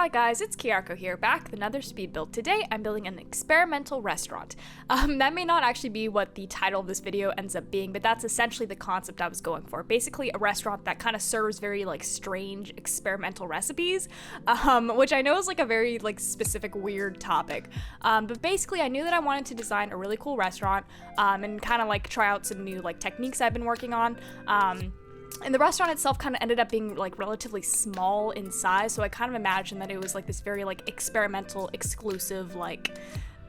Hi guys, it's Kiyako here, back with another speed build. Today I'm building an experimental restaurant. That may not actually be what the title of this video ends up being, but that's essentially the concept I was going for. Basically a restaurant that kind of serves very strange experimental recipes, which I know is a very specific weird topic. But basically I knew that I wanted to design a really cool restaurant and kind of try out some new techniques I've been working on. And the restaurant itself kind of ended up being relatively small in size, so I kind of imagined that it was this very experimental, exclusive,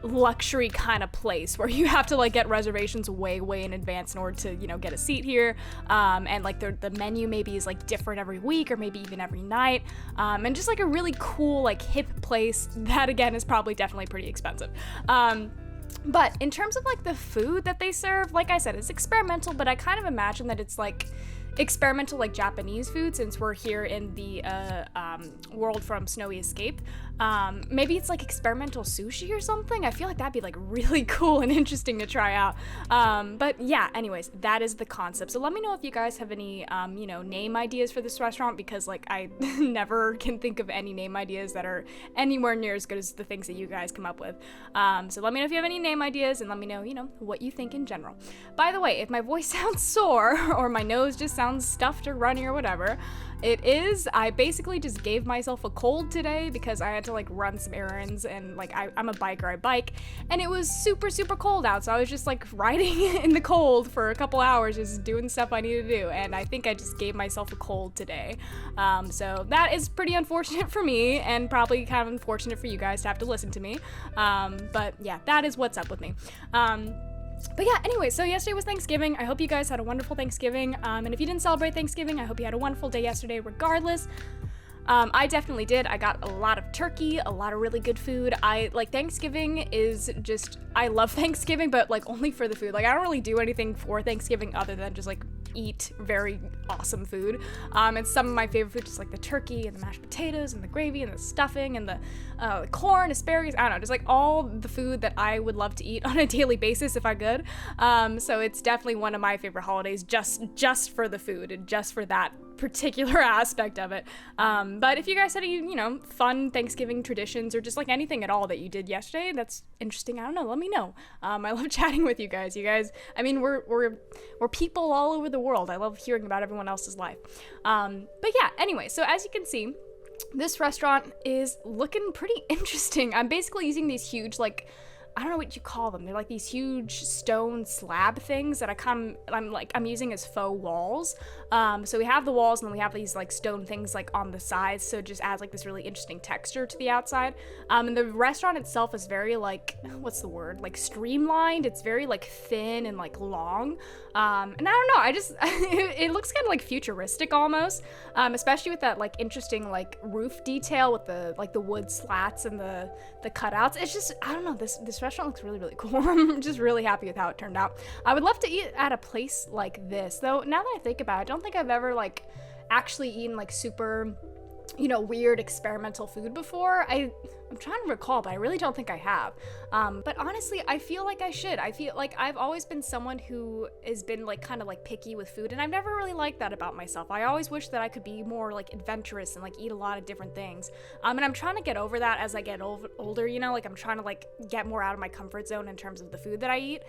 luxury kind of place where you have to get reservations way in advance in order to get a seat here, and the menu maybe is different every week or maybe even every night, and just a really cool hip place that again is probably definitely pretty expensive. But in terms of the food that they serve, like I said, it's experimental, but I kind of imagine that it's experimental Japanese food, since we're here in the world from Snowy Escape. Maybe it's experimental sushi or something. I feel that'd be really cool and interesting to try out. But yeah, anyways, that is the concept. So let me know if you guys have any name ideas for this restaurant, because I never can think of any name ideas that are anywhere near as good as the things that you guys come up with. So let me know if you have any name ideas, and let me know what you think in general. By the way, if my voice sounds sore or my nose just sounds stuffed or runny or whatever, I basically just gave myself a cold today because I had to run some errands, and I'm a biker, I bike, and it was super cold out, so I was just riding in the cold for a couple hours just doing stuff I needed to do, and I think I just gave myself a cold today. So that is pretty unfortunate for me, and probably kind of unfortunate for you guys to have to listen to me. But yeah, that is what's up with me. But yeah, anyway, so yesterday was Thanksgiving. I hope you guys had a wonderful Thanksgiving. And if you didn't celebrate Thanksgiving, I hope you had a wonderful day yesterday regardless. I definitely did. I got a lot of turkey, a lot of really good food. Thanksgiving is just, I love Thanksgiving, but only for the food. I don't really do anything for Thanksgiving other than just eat very awesome food. And some of my favorite food, just the turkey and the mashed potatoes and the gravy and the stuffing and the corn, asparagus, I don't know, just all the food that I would love to eat on a daily basis if I could. So it's definitely one of my favorite holidays, just for the food and just for that particular aspect of it. But if you guys had any, fun Thanksgiving traditions or just anything at all that you did yesterday that's interesting, I don't know, let me know. I love chatting with you guys. I mean, we're people all over the world. I love hearing about everyone else's life. But yeah, anyway, so as you can see, this restaurant is looking pretty interesting. I'm basically using these huge, I don't know what you call them. They're these huge stone slab things that I'm using as faux walls. So we have the walls, and then we have these stone things on the sides, so it just adds this really interesting texture to the outside. And the restaurant itself is very what's the word? Streamlined. It's very thin and long. And I don't know, I just it looks kind of futuristic almost. Especially with that interesting roof detail with the wood slats and the cutouts. It's just, I don't know, this restaurant looks really cool. I'm just really happy with how it turned out. I would love to eat at a place like this, though. Now that I think about it, I don't think I've ever actually eaten super weird experimental food before. I'm trying to recall, but I really don't think I have. But honestly, I feel I should. I feel I've always been someone who has been kind of picky with food, and I've never really liked that about myself. I always wish that I could be more adventurous and eat a lot of different things. And I'm trying to get over that as I get older, I'm trying to get more out of my comfort zone in terms of the food that I eat.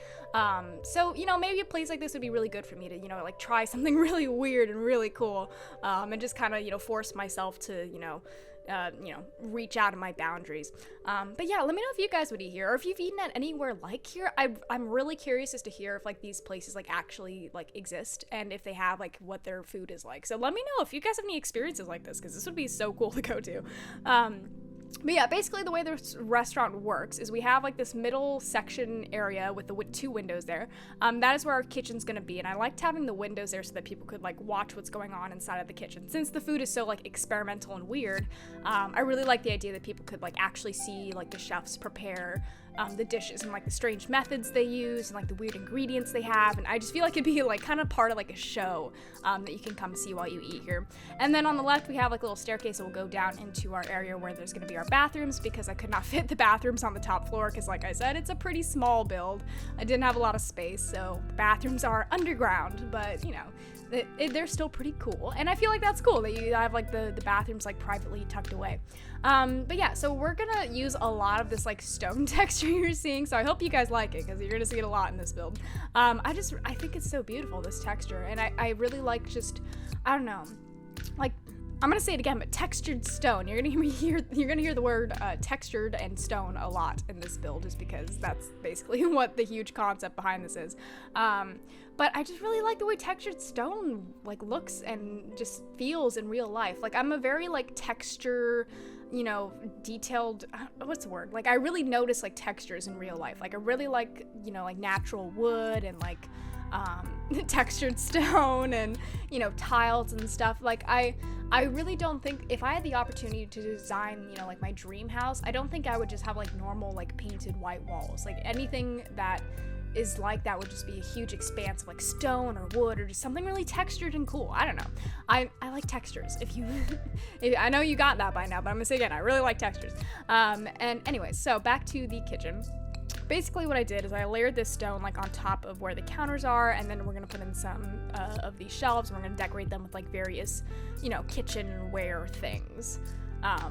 So maybe a place like this would be really good for me to try something really weird and really cool, and just kind of force myself to reach out of my boundaries. But yeah, let me know if you guys would eat here, or if you've eaten at anywhere like here. I'm really curious as to hear if these places actually exist, and if they have what their food is like. So let me know if you guys have any experiences like this, because this would be so cool to go to. But yeah, basically the way this restaurant works is we have this middle section area with the two windows there. That is where our kitchen's gonna be, and I liked having the windows there so that people could watch what's going on inside of the kitchen. Since the food is so experimental and weird, I really like the idea that people could actually see the chefs prepare the dishes and the strange methods they use and the weird ingredients they have, and I just feel it'd be kind of part of a show that you can come see while you eat here. And then on the left we have a little staircase that will go down into our area where there's going to be our bathrooms, because I could not fit the bathrooms on the top floor, because like I said, it's a pretty small build. I didn't have a lot of space, so bathrooms are underground, but they're still pretty cool, and I feel like that's cool that you have like the bathrooms like privately tucked away. But yeah, so we're gonna use a lot of this like stone texture you're seeing, so I hope you guys like it because you're gonna see it a lot in this build. I think it's so beautiful, this texture, and I really like just, I don't know, like, I'm gonna say it again, but textured stone. You're gonna hear the word textured and stone a lot in this build, just because that's basically what the huge concept behind this is. But I just really like the way textured stone like looks and just feels in real life. Like, I'm a very like texture, you know, detailed, what's the word? Like, I really notice like textures in real life. Like, I really like, you know, like natural wood and like textured stone and, you know, tiles and stuff. Like, I really don't think, if I had the opportunity to design, you know, like my dream house, I don't think I would just have like normal like painted white walls. Like, anything that is like that would just be a huge expanse of like stone or wood or just something really textured and cool. I don't know. I like textures. I know you got that by now, but I'm gonna say again, I really like textures. And anyways, so back to the kitchen. Basically what I did is I layered this stone like on top of where the counters are, and then we're gonna put in some of these shelves, and we're gonna decorate them with like various, you know, kitchenware things.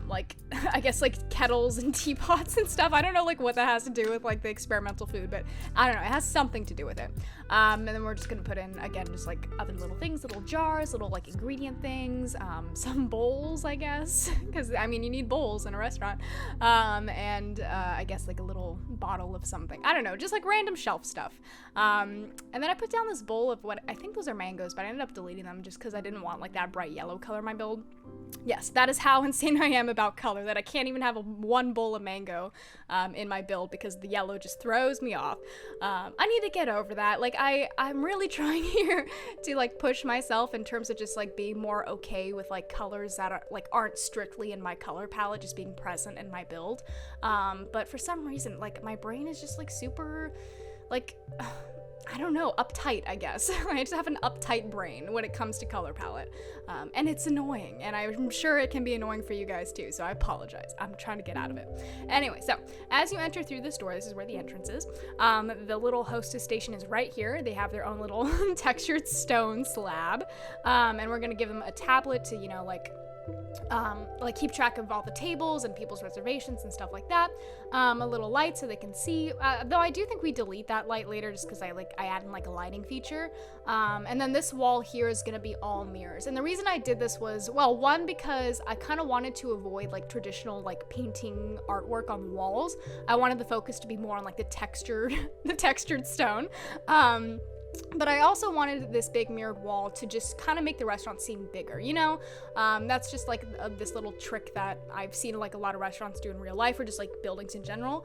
Like, I guess like kettles and teapots and stuff. I don't know like what that has to do with like the experimental food, but I don't know, it has something to do with it. And then we're just gonna put in, again, just like other little things, little jars, little like ingredient things, some bowls, I guess, because I mean, you need bowls in a restaurant, and I guess like a little bottle of something, I don't know, just like random shelf stuff. And then I put down this bowl of what I think those are mangoes, but I ended up deleting them just because I didn't want like that bright yellow color in my build. Yes, that is how insane I am about color, that I can't even have one bowl of mango in my build because the yellow just throws me off. I need to get over that. Like, I'm really trying here to like push myself in terms of just like being more okay with like colors that are like aren't strictly in my color palette just being present in my build. But for some reason, like, my brain is just like super like I don't know, uptight, I guess. I just have an uptight brain when it comes to color palette. And it's annoying, and I'm sure it can be annoying for you guys too, so I apologize. I'm trying to get out of it. Anyway, so as you enter through this door, this is where the entrance is. The little hostess station is right here. They have their own little textured stone slab. And we're gonna give them a tablet to, you know, like keep track of all the tables and people's reservations and stuff like that. A little light so they can see, though I do think we delete that light later just because I add in like a lighting feature. And then this wall here is gonna be all mirrors, and the reason I did this was, well, one, because I kind of wanted to avoid like traditional like painting artwork on walls. I wanted the focus to be more on like the textured stone. But I also wanted this big mirrored wall to just kind of make the restaurant seem bigger, you know? That's just like this little trick that I've seen like a lot of restaurants do in real life, or just like buildings in general,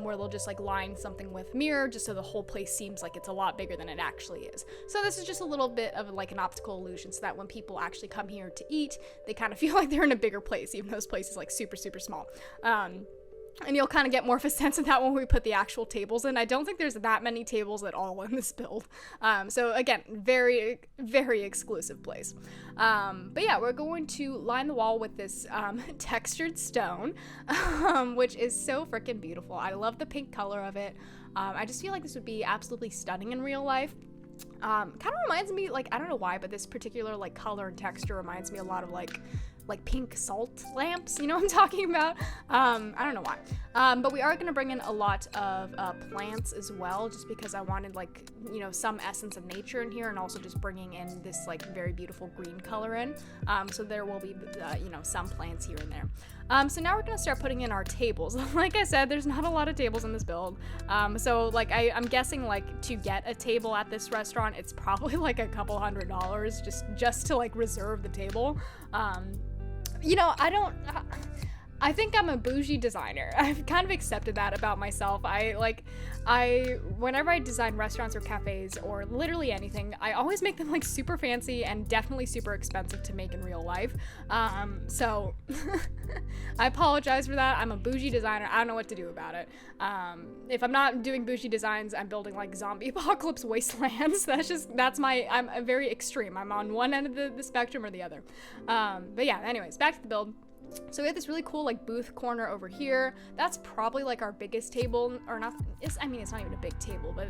where they'll just like line something with mirror just so the whole place seems like it's a lot bigger than it actually is. So this is just a little bit of like an optical illusion so that when people actually come here to eat, they kind of feel like they're in a bigger place, even though this place is like super, super small. And you'll kind of get more of a sense of that when we put the actual tables in. I don't think there's that many tables at all in this build. So again, very, very exclusive place. But yeah, we're going to line the wall with this textured stone, which is so freaking beautiful. I love the pink color of it. I just feel like this would be absolutely stunning in real life. Kind of reminds me, like, I don't know why, but this particular like color and texture reminds me a lot of like pink salt lamps, you know what I'm talking about? I don't know why. But we are going to bring in a lot of plants as well, just because I wanted like, you know, some essence of nature in here, and also just bringing in this like very beautiful green color in. So there will be, you know, some plants here and there. So now we're going to start putting in our tables. Like I said, there's not a lot of tables in this build. So like I'm guessing like to get a table at this restaurant, it's probably like a couple $100 just to like reserve the table. You know, I think I'm a bougie designer. I've kind of accepted that about myself. Whenever I design restaurants or cafes or literally anything, I always make them like super fancy and definitely super expensive to make in real life. So I apologize for that. I'm a bougie designer. I don't know what to do about it. If I'm not doing bougie designs, I'm building like zombie apocalypse wastelands. I'm very extreme. I'm on one end of the spectrum or the other. But yeah, anyways, back to the build. So we have this really cool like booth corner over here. That's probably like our biggest table, or not. I mean, it's not even a big table, but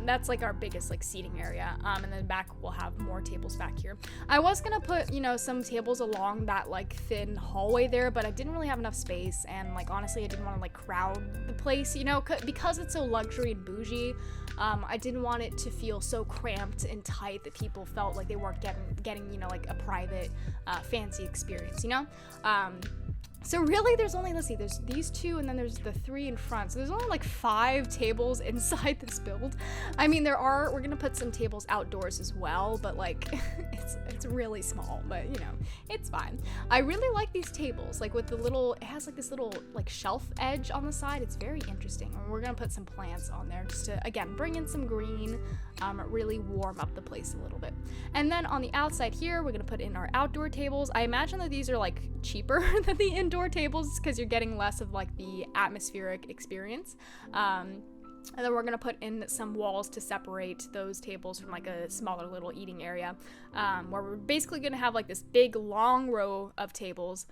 that's like our biggest like seating area. And then back we'll have more tables back here. I was gonna put, you know, some tables along that like thin hallway there, but I didn't really have enough space, and like honestly, I didn't want to like crowd the place, you know, because it's so luxury and bougie. I didn't want it to feel so cramped and tight that people felt like they weren't getting, you know, like a private, fancy experience, you know? So really there's only, let's see, there's these two and then there's the three in front. So there's only like 5 tables inside this build. I mean, we're gonna put some tables outdoors as well, but like it's really small, but you know, it's fine. I really like these tables, like with the little, it has like this little like shelf edge on the side. It's very interesting. And we're gonna put some plants on there just to, again, bring in some green, really warm up the place a little bit. And then on the outside here, we're gonna put in our outdoor tables. I imagine that these are like cheaper than the indoor tables because you're getting less of like the atmospheric experience. And then we're gonna put in some walls to separate those tables from like a smaller little eating area, where we're basically gonna have like this big long row of tables,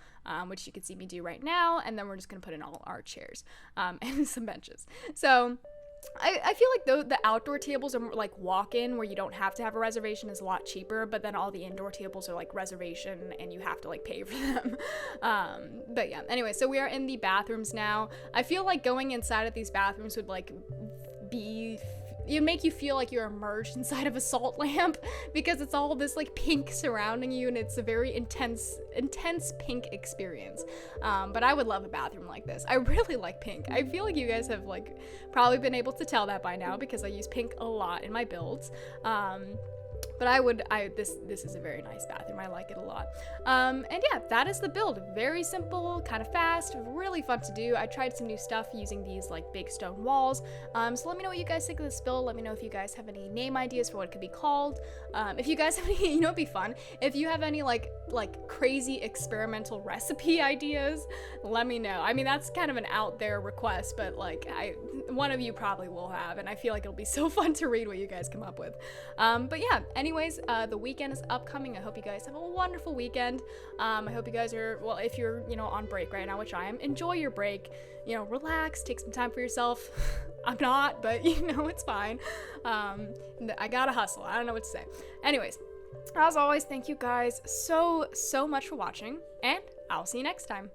which you can see me do right now, and then we're just gonna put in all our chairs and some benches. So I feel like the outdoor tables are more like walk-in, where you don't have to have a reservation, is a lot cheaper, but then all the indoor tables are like reservation and you have to like pay for them. But yeah, anyway, so we are in the bathrooms now. I feel like going inside of these bathrooms would like it'd make you feel like you're immersed inside of a salt lamp, because it's all this like pink surrounding you, and it's a very intense pink experience. But I would love a bathroom like this. I really like pink. I feel like you guys have like probably been able to tell that by now, because I use pink a lot in my builds. But this is a very nice bathroom. I like it a lot. And yeah, that is the build. Very simple, kind of fast, really fun to do. I tried some new stuff using these like big stone walls. So let me know what you guys think of this build. Let me know if you guys have any name ideas for what it could be called. If you guys have any, you know, it'd be fun. If you have any like crazy experimental recipe ideas, let me know. I mean, that's kind of an out there request, but like one of you probably will have, and I feel like it'll be so fun to read what you guys come up with. But yeah, anyways, the weekend is upcoming. I hope you guys have a wonderful weekend. I hope you guys are, well, if you're, you know, on break right now, which I am, enjoy your break. You know, relax, take some time for yourself. I'm not, but you know, it's fine. I gotta hustle. I don't know what to say. Anyways, as always, thank you guys so much for watching, and I'll see you next time.